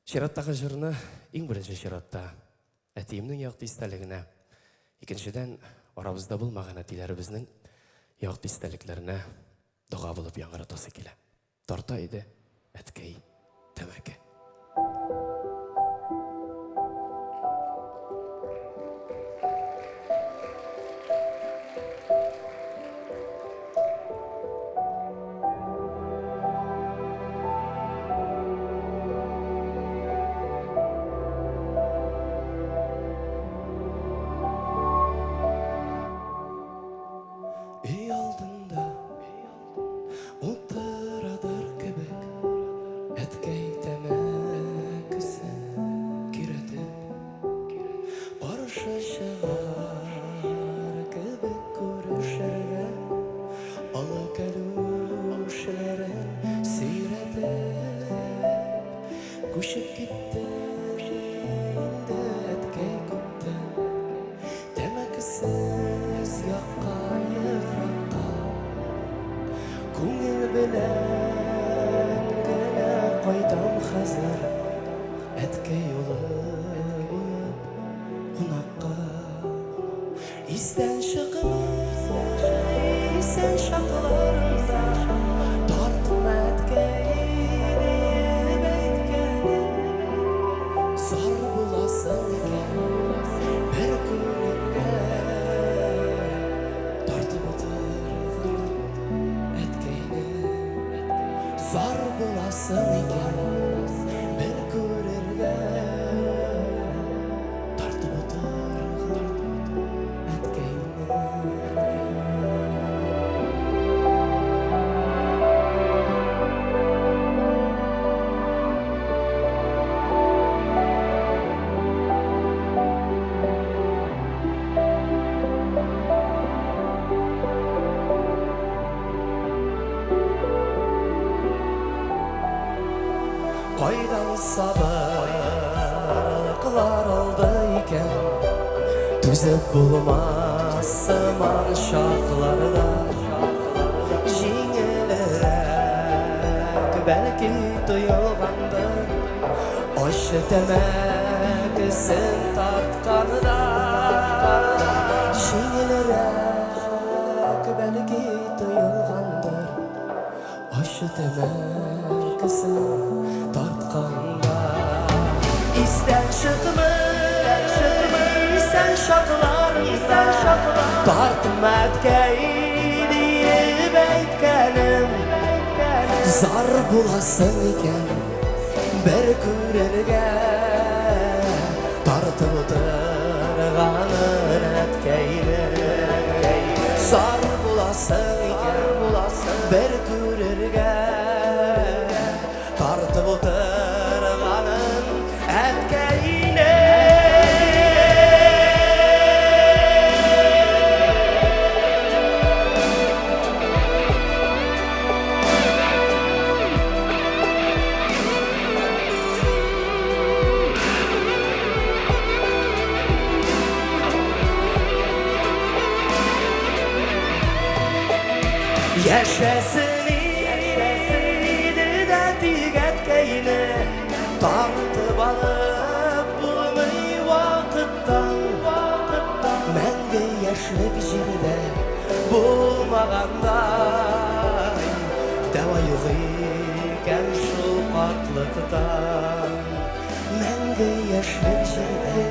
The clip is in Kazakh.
Шираттағы жырына ең бірінші ширатта әтейімнің яқты істәлігіне, екіншіден арабызда болмаған әтейлеріміздің яқты істәліклеріне дұға болып яңыратасы келе. Тарта еді әткей тәмәке. Үй алдында отырадар кебек әткей тәмәкісі керетіп барыша шығар кебек көрішерге алы кәлушілерін сейретіп көшіп кетті енді әткей көптен тәмәкісіз яққа көңіл білән генә қайтам хәзер әткей улы булып қунаққа истән шығып сән шақларында тартым әткей деп әйткәнем зар буласың екен бір көрерге тартып отырған зар боласың екен бір көрерге тартып отырған әткейіне. Қайдан сабырлықлар алды екен төзіп болмасыман шақларда жеңілірек бәлки тұйылғанdır ашы тәмәкісін тартқанында жеңілірек бәлки тұйылғанdır ашы тәмәкісін тартқанда истән шығымыз сән шақларында тартым әткей деп әйткәнем зар боласың екен бір көрерге тартып отырғанын әткейіне зар боласың екен бір көрерге тартып отырғанын әткейіне. Яшәсін иді дә тик әткейіне тартып алып булмый вакыттан мәңгі яшьлек җирдә булмагандай дәва юк икән шул катлыктан мәңгі яшьлек җирдә